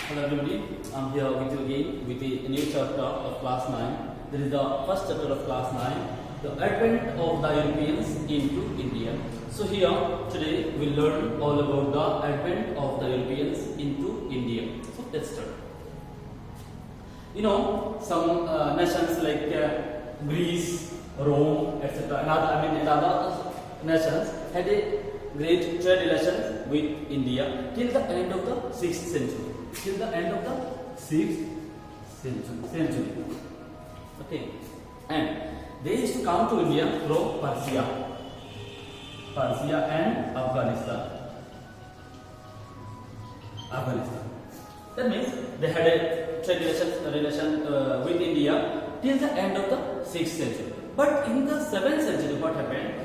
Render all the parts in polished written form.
Hello everybody, I'm here with you again with the new chapter of class 9. This is the first chapter of class 9, the advent of the Europeans into India. So here today we'll learn all about the advent of the Europeans into India. So let's start. You know, some nations like Greece, Rome, etc. and other nations had a great trade relations with India till the end of the 6th century. Till the end of the 6th century. Okay. And they used to come to India from Persia and Afghanistan. That means they had a trade relation with India till the end of the 6th century. But in the 7th century, what happened?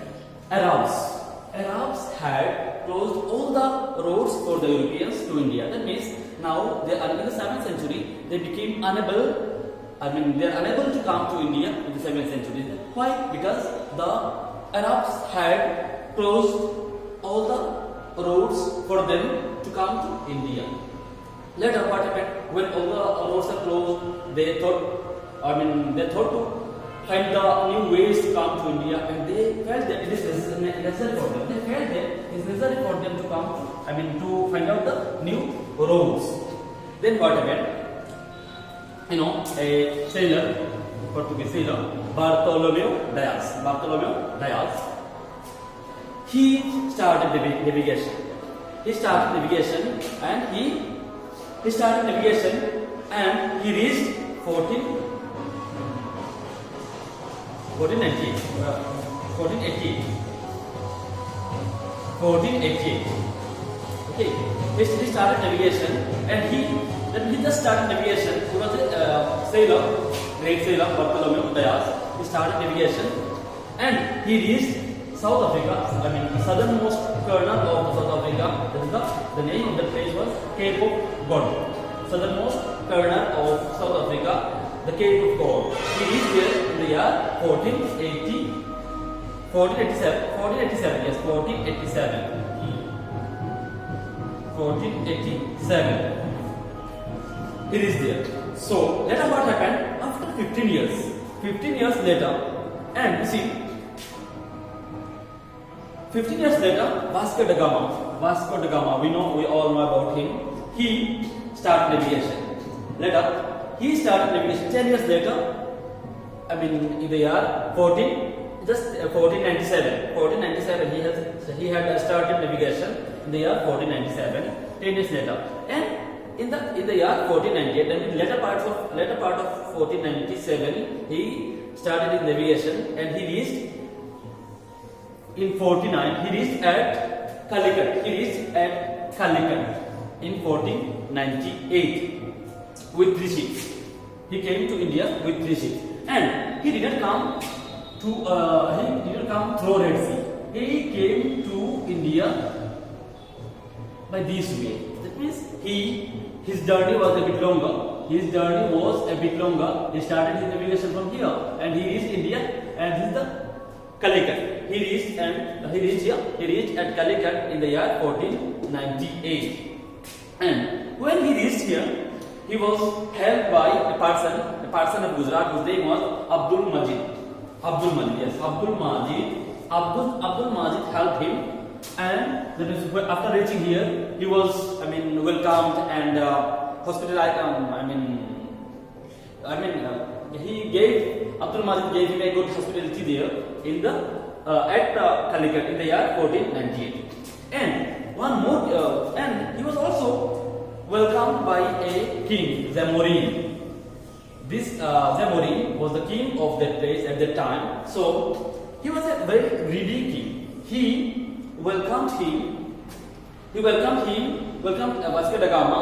Arabs had closed all the roads for the Europeans to India. That means now they are in the 7th century. They became unable. They are unable to come to India in the 7th century. Why? Because the Arabs had closed all the roads for them to come to India. Later, what happened? When all the roads are closed, they thought to find the new ways to come to India, and they felt that it is necessary for them. They felt that it is necessary for them to come to find out the new roads. Then what happened? A sailor, Portuguese sailor, Bartolomeu Dias, he started navigation. And he reached 1488. Okay, he started navigation, and he just started navigation. He was a great sailor, Bartolomeu Dias. He started navigation, and he reached South Africa. Southernmost corner of South Africa. That is the name of the place was Cape of God. Southernmost corner of South Africa, the Cape of God. He reached there in the year 1487. He reached there. So later what happened? After 15 years later, and see, 15 years later, Vasco da Gama, we all know about him. He started navigation. Later, he started navigation 10 years later. In the year 1497. He had started navigation in the year 1497. 10 years later, and in the year 1498, and in later part of 1497, he started his navigation, and he reached in 49. He reached at Calicut. In 1498 with 3 ships. He came to India with 3 ships, and he didn't come through Red Sea. He came to India by this way. That means his journey was a bit longer. He started his navigation from here, and he reached India, and this is the Calicut. He reached at Calicut in the year 1498. And when he reached here, he was helped by a person of Gujarat whose name was Abdul Majid. Abdul Majid helped him, and after reaching here, he was welcomed and hospitalized. Abdul Majid gave him a good hospitality there at Calicut in the year 1498. And one more, and he was also welcomed by a king, Zamorin. This Zamorin was the king of that place at that time. So he was a very greedy king. He welcomed Vasco da Gama.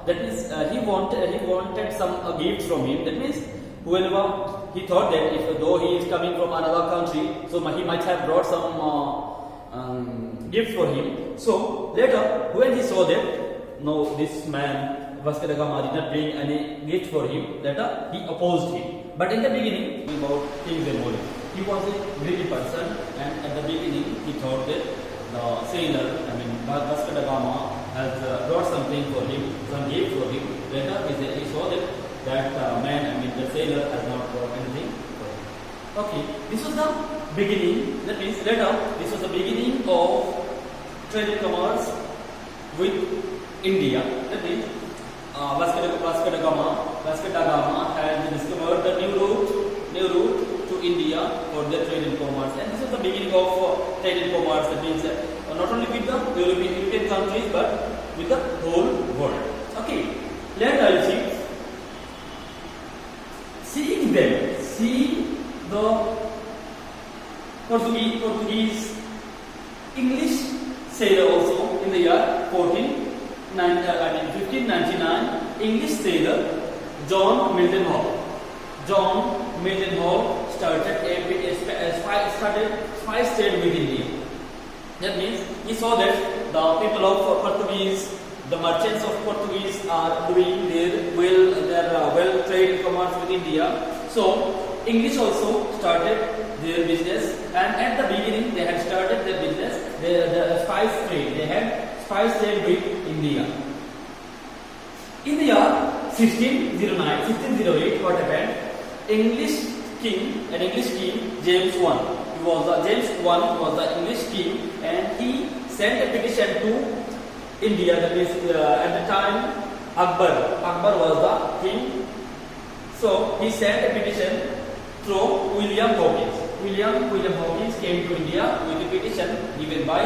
That means he wanted some gifts from him. That means whenever he thought that though he is coming from another country, so he might have brought some gift for him. So later, when he saw that no, this man Vasco da Gama did not bring any gift for him, later he opposed him. But in the beginning, about King Zamorin, he was a greedy person, and at the beginning he thought that the sailor, Vasco da Gama, has brought something for him, some gift for him. Later he saw that man, I mean the sailor, has not brought anything for him. Okay, this was the beginning. That means later this was the beginning of trade and commerce with India. That means Vasco da Gama had discovered the new route to India for their trade and commerce, and this was the beginning of trade and commerce. That means not only with the European countries but with the whole world. Okay, later you see the Portuguese, English sailor also in the year 1599. English sailor John Milton Hall started a spice trade with India. That means he saw that the people of Portuguese, the merchants of Portuguese are doing their well trade commerce with India. So English also started their business, and at the beginning they had started their business, the spice trade. They had spice trade with India. In the year 1608, what happened? English king, James I. James I was the English king, and he sent a petition to India. That is, at the time Akbar was the king. So he sent a petition through William Hawkins. William Hawkins came to India with a petition given by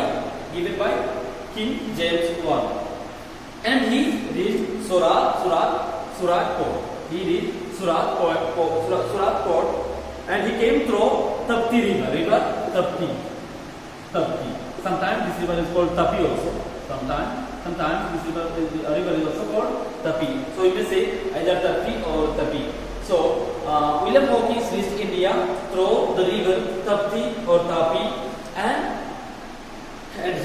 King James I, and he reached Surat port. He reached Surat port, and he came through Tapti river Tapti. Sometimes this river is called Tapi also. Sometimes this river is also called Tapi. So you may say either Tapi or Tapi. So William Hawkins reached India through the river Tapti or Tapi, and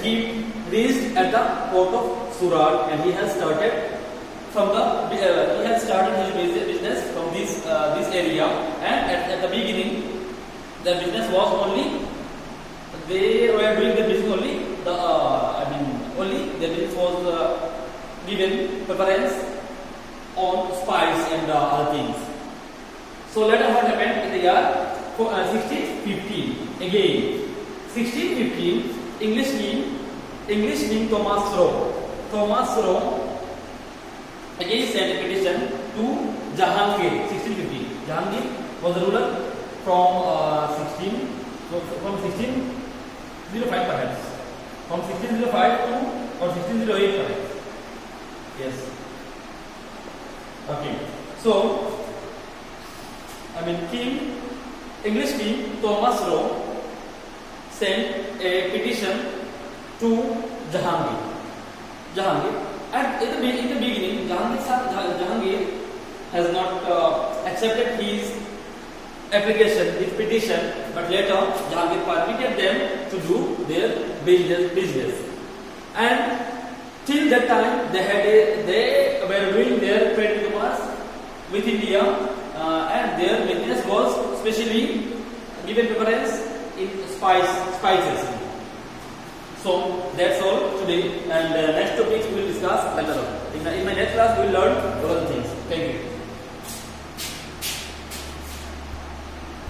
he reached at the port of Surat, and he has started his business from this area. And at the beginning, the business was only, they were doing the business only. The business was given preference on spice and other things. So later what happened in the year 1615? Again, 1615, English king Thomas Roe again sent a petition to Jahangir. 1615. Jahangir was the ruler from 1605 perhaps. From 1605 to or 1608 perhaps. Yes. Okay. So English king Thomas Roe sent a petition to Jahangir. And in the beginning, Jahangir has not accepted his application, his petition, but later Jahangir permitted them to do their business. And till that time, they were doing their trade and commerce with India, and their business was especially given preference in spices. So that's all today, and next topics we will discuss later on. In my next class we will learn other things. Thank you.